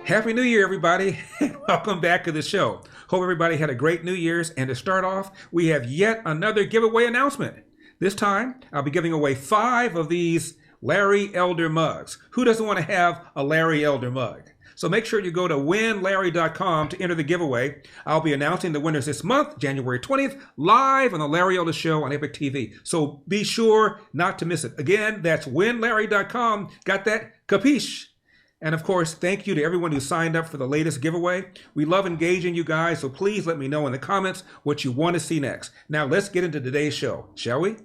Happy New Year, everybody, and welcome back to the show. Hope everybody had a great New Year's, and to start off, we have yet another giveaway announcement. This time, I'll be giving away 5 of these Larry Elder mugs. Who doesn't want to have a Larry Elder mug? So make sure you go to winlarry.com to enter the giveaway. I'll be announcing the winners this month, January 20th, live on the Larry Elder Show on Epic TV. So be sure not to miss it. Again, that's winlarry.com. Got that? Capiche? And of course, thank you to everyone who signed up for the latest giveaway. We love engaging you guys, so please let me know in the comments what you want to see next. Now let's get into today's show, shall we?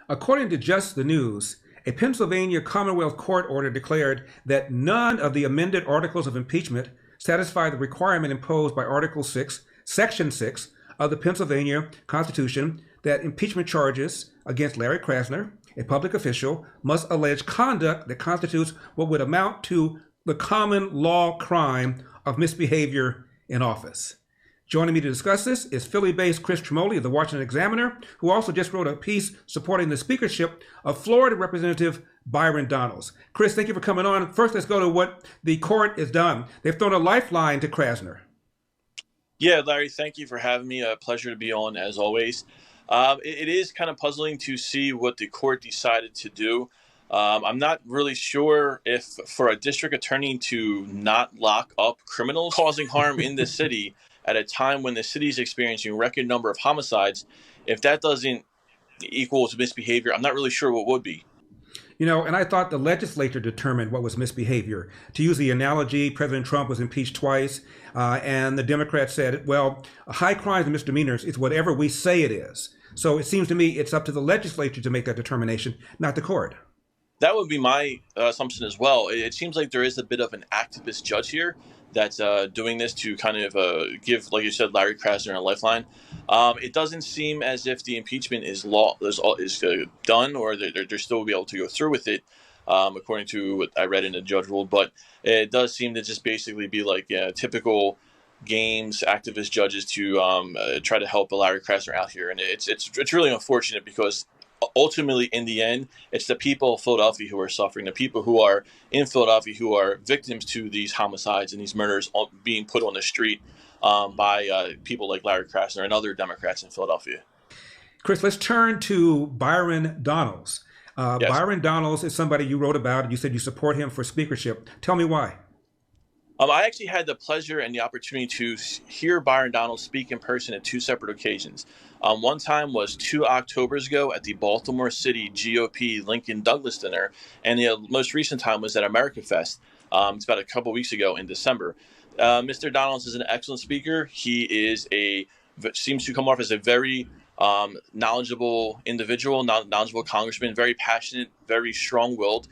According to Just the News, a Pennsylvania Commonwealth Court order declared that none of the amended articles of impeachment satisfy the requirement imposed by Article 6, Section 6 of the Pennsylvania Constitution that impeachment charges against Larry Krasner, a public official, must allege conduct that constitutes what would amount to the common law crime of misbehavior in office. Joining me to discuss this is Philly-based Chris Tremoli of the Washington Examiner, who also just wrote a piece supporting the speakership of Florida Representative Byron Donalds. Chris, thank you for coming on. First, let's go to what the court has done. They've thrown a lifeline to Krasner. Yeah, Larry, thank you for having me. A pleasure to be on, as always. It is kind of puzzling to see what the court decided to do. I'm not really sure if for a district attorney to not lock up criminals causing harm in the city at a time when the city is experiencing a record number of homicides, if that doesn't equal to misbehavior, I'm not really sure what would be. You know, and I thought the legislature determined what was misbehavior. To use the analogy, President Trump was impeached twice, and the Democrats said, well, high crimes and misdemeanors is whatever we say it is. So it seems to me it's up to the legislature to make that determination, not the court. That would be my assumption as well. It seems like there is a bit of an activist judge here that's doing this to kind of give, like you said, Larry Krasner a lifeline. It doesn't seem as if the impeachment is done, or they're still be able to go through with it, according to what I read in the judge rule. But it does seem to just basically be like typical games, activist judges to try to help Larry Krasner out here, and it's really unfortunate because ultimately, in the end, it's the people of Philadelphia who are suffering, the people who are in Philadelphia who are victims to these homicides and these murders being put on the street by people like Larry Krasner and other Democrats in Philadelphia. Chris, let's turn to Byron Donalds. Yes. Byron Donalds is somebody you wrote about, and you said you support him for speakership. Tell me why. I actually had the pleasure and the opportunity to hear Byron Donalds speak in person at 2 separate occasions. One time was 2 Octobers ago at the Baltimore City GOP Lincoln Douglas dinner, and the most recent time was at America Fest. It's about a couple weeks ago in December. Mr. Donalds is an excellent speaker. He seems to come off as a very knowledgeable individual, knowledgeable congressman, very passionate, very strong-willed.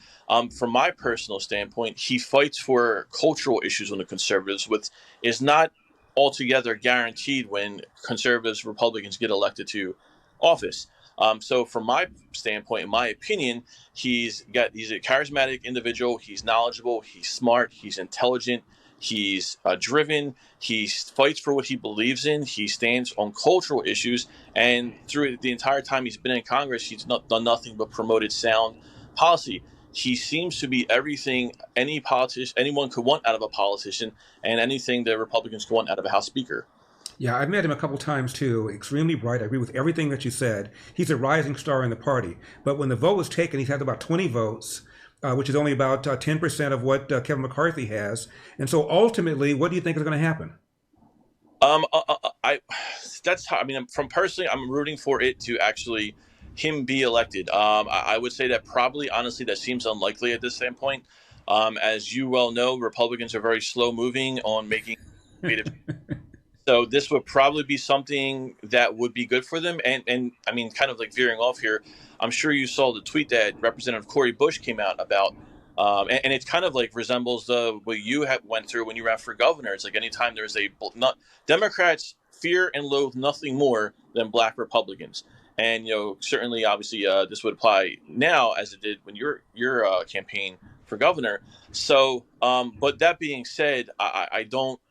From my personal standpoint, he fights for cultural issues on the conservatives, which is not altogether guaranteed when conservatives, Republicans get elected to office. So from my standpoint, in my opinion, he's a charismatic individual. He's knowledgeable. He's smart. He's intelligent. He's driven. He fights for what he believes in. He stands on cultural issues. And through the entire time he's been in Congress, he's done nothing but promoted sound policy. He seems to be everything anyone could want out of a politician, and anything the Republicans could want out of a House Speaker. Yeah, I've met him a couple times too. Extremely bright. I agree with everything that you said. He's a rising star in the party. But when the vote was taken, he's had about 20 votes. Which is only about 10% of what Kevin McCarthy has. And so ultimately, what do you think is going to happen? From personally, I'm rooting for it to actually him be elected. I would say that probably, honestly, that seems unlikely at this standpoint. As you well know, Republicans are very slow moving on making creative. So this would probably be something that would be good for them. And I mean, kind of like veering off here, I'm sure you saw the tweet that Representative Cori Bush came out about. And it kind of like resembles what you went through when you ran for governor. It's like anytime there's Democrats fear and loathe nothing more than Black Republicans. And, certainly, obviously, this would apply now as it did when your campaign for governor. So, but that being said, I don't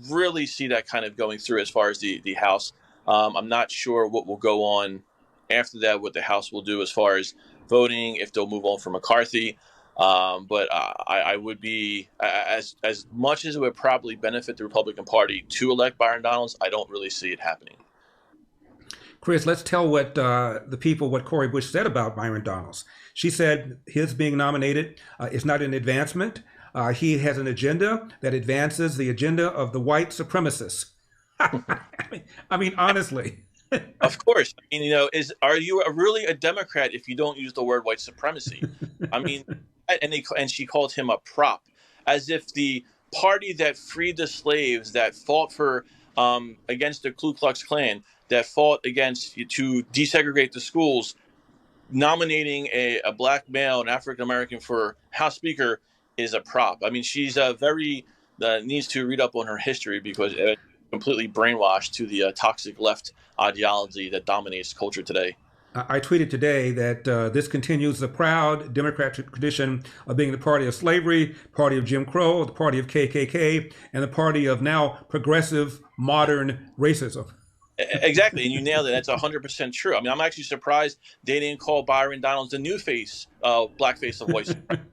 really see that kind of going through as far as the House. I'm not sure what will go on after that, what the House will do as far as voting, if they'll move on from McCarthy. But I would be, as much as it would probably benefit the Republican Party to elect Byron Donalds, I don't really see it happening. Chris, let's tell what the people what Cori Bush said about Byron Donalds. She said his being nominated is not an advancement. He has an agenda that advances the agenda of the white supremacists. I mean, honestly. Of course. I mean, are you really a Democrat if you don't use the word white supremacy? I mean, and she called him a prop, as if the party that freed the slaves, that fought for against the Ku Klux Klan, that fought against to desegregate the schools, nominating a black male, an African American, for House Speaker is a prop. I mean, she's needs to read up on her history, because completely brainwashed to the toxic left ideology that dominates culture today. I tweeted today that this continues the proud Democrat tradition of being the party of slavery, party of Jim Crow, the party of KKK, and the party of now progressive modern racism. Exactly, and you nailed it. That's 100% true. I mean, I'm actually surprised they didn't call Byron Donalds the new face, black face of white supremacy.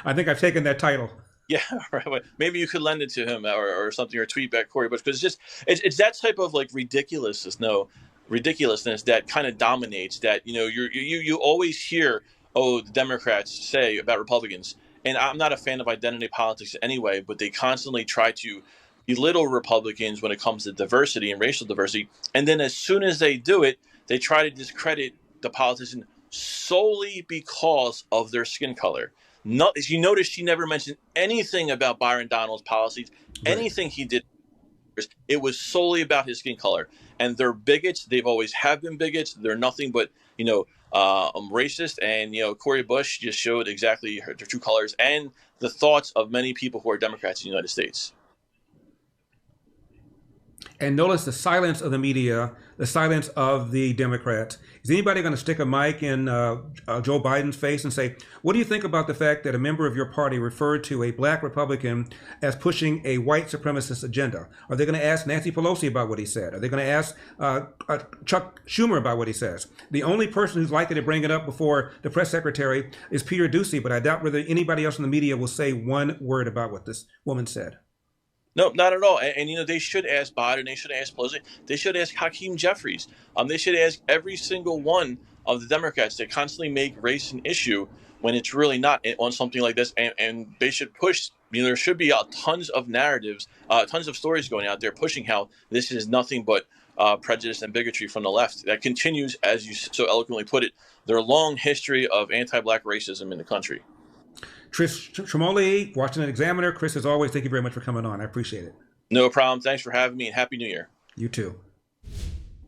I think I've taken that title. Yeah, right. Maybe you could lend it to him or something, or tweet back Cori Bush, because it's that type of like ridiculousness that kind of dominates. That you always hear, oh, the Democrats say about Republicans, and I'm not a fan of identity politics anyway, but they constantly try to belittle Republicans when it comes to diversity and racial diversity, and then as soon as they do it, they try to discredit the politician solely because of their skin color. No, as you notice, she never mentioned anything about Byron Donalds' policies, anything he did. It was solely about his skin color. And they're bigots. They've always have been bigots. They're nothing but, racist. And, Cori Bush just showed exactly their true colors and the thoughts of many people who are Democrats in the United States. And notice the silence of the media, the silence of the Democrats. Is anybody going to stick a mic in Joe Biden's face and say, what do you think about the fact that a member of your party referred to a black Republican as pushing a white supremacist agenda? Are they going to ask Nancy Pelosi about what he said? Are they going to ask Chuck Schumer about what he says? The only person who's likely to bring it up before the press secretary is Peter Doocy, but I doubt whether anybody else in the media will say one word about what this woman said. No, not at all. And they should ask Biden. They should ask Pelosi. They should ask Hakeem Jeffries. They should ask every single one of the Democrats that constantly make race an issue when it's really not on something like this. And they should push. There should be tons of narratives, tons of stories going out there pushing how this is nothing but prejudice and bigotry from the left that continues, as you so eloquently put it, their long history of anti-black racism in the country. Chris Tremoli, Washington Examiner. Chris, as always, thank you very much for coming on. I appreciate it. No problem. Thanks for having me, and Happy New Year. You too.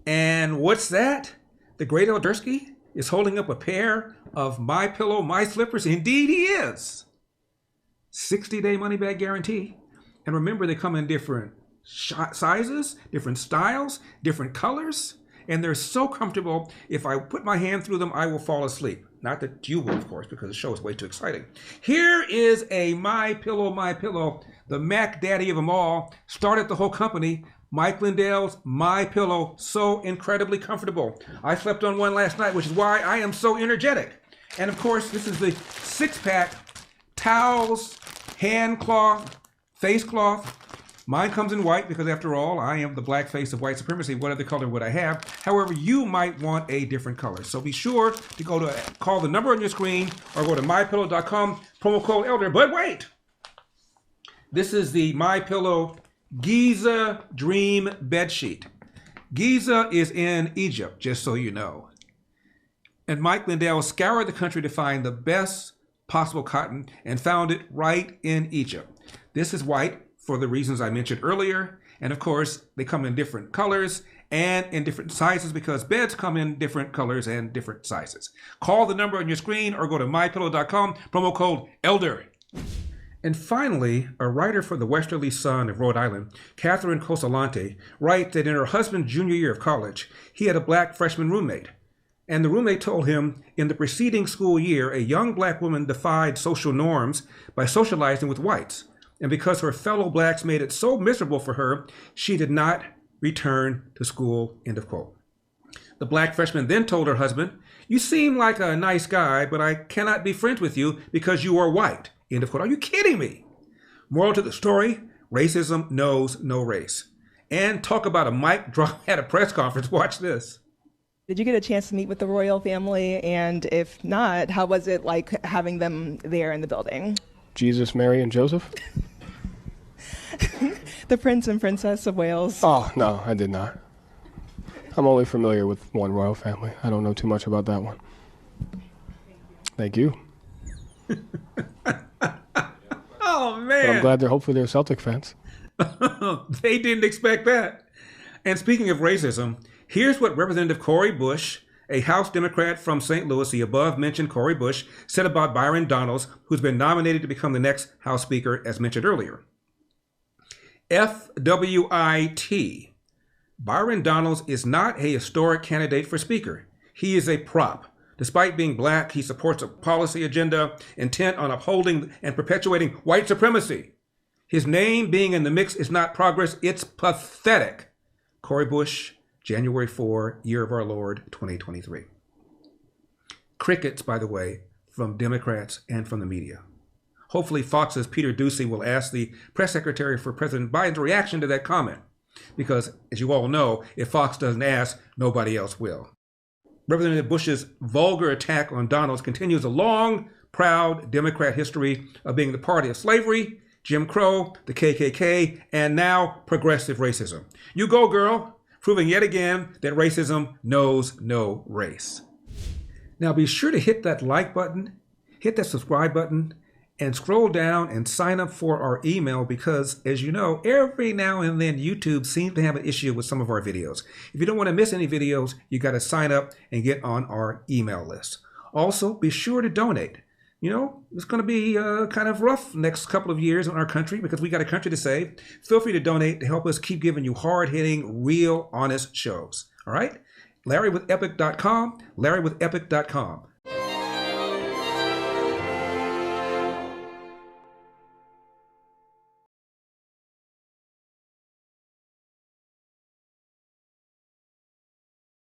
And what's that? The great Eldersky is holding up a pair of MyPillow, My Slippers. Indeed he is. 60-day money-back guarantee. And remember, they come in different sizes, different styles, different colors. And they're so comfortable, if I put my hand through them, I will fall asleep. Not that you will, of course, because the show is way too exciting. Here is a MyPillow, the Mac Daddy of them all. Started the whole company, Mike Lindell's MyPillow, so incredibly comfortable. I slept on one last night, which is why I am so energetic. And of course, this is the 6-pack towels, hand cloth, face cloth. Mine comes in white because, after all, I am the black face of white supremacy. What other color would I have? However, you might want a different color. So be sure to call the number on your screen or go to MyPillow.com, promo code ELDER. But wait! This is the MyPillow Giza Dream Bedsheet. Giza is in Egypt, just so you know. And Mike Lindell scoured the country to find the best possible cotton and found it right in Egypt. This is white, for the reasons I mentioned earlier. And of course, they come in different colors and in different sizes because beds come in different colors and different sizes. Call the number on your screen or go to MyPillow.com, promo code ELDER. And finally, a writer for the Westerly Sun of Rhode Island, Catherine Cosalante, writes that in her husband's junior year of college, he had a black freshman roommate. And the roommate told him in the preceding school year, a young black woman defied social norms by socializing with whites. And because her fellow blacks made it so miserable for her, she did not return to school, end of quote. The black freshman then told her husband, You seem like a nice guy, but I cannot be friends with you because you are white. End of quote. Are you kidding me? Moral to the story, racism knows no race. And talk about a mic drop at a press conference. Watch this. Did you get a chance to meet with the royal family? And if not, how was it like having them there in the building? Jesus, Mary, and Joseph? The Prince and Princess of Wales. Oh, no, I did not. I'm only familiar with one royal family. I don't know too much about that one. Thank you. Oh, man. But I'm glad hopefully they're Celtic fans. They didn't expect that. And speaking of racism, here's what Representative Cori Bush, a House Democrat from St. Louis, the above-mentioned Cori Bush, said about Byron Donalds, who's been nominated to become the next House Speaker, as mentioned earlier. FWIT. Byron Donalds is not a historic candidate for Speaker. He is a prop. Despite being black, he supports a policy agenda intent on upholding and perpetuating white supremacy. His name being in the mix is not progress, it's pathetic. Cori Bush, January 4, year of our Lord, 2023. Crickets, by the way, from Democrats and from the media. Hopefully Fox's Peter Doocy will ask the press secretary for President Biden's reaction to that comment. Because, as you all know, if Fox doesn't ask, nobody else will. Representative Bush's vulgar attack on Donalds continues a long, proud Democrat history of being the party of slavery, Jim Crow, the KKK, and now progressive racism. You go, girl, proving yet again that racism knows no race. Now be sure to hit that like button, hit that subscribe button, and scroll down and sign up for our email because, as you know, every now and then YouTube seems to have an issue with some of our videos. If you don't want to miss any videos, you got to sign up and get on our email list. Also, be sure to donate. You know, it's going to be kind of rough next couple of years in our country because we got a country to save. Feel free to donate to help us keep giving you hard-hitting, real, honest shows. All right? LarryWithEpic.com, LarryWithEpic.com.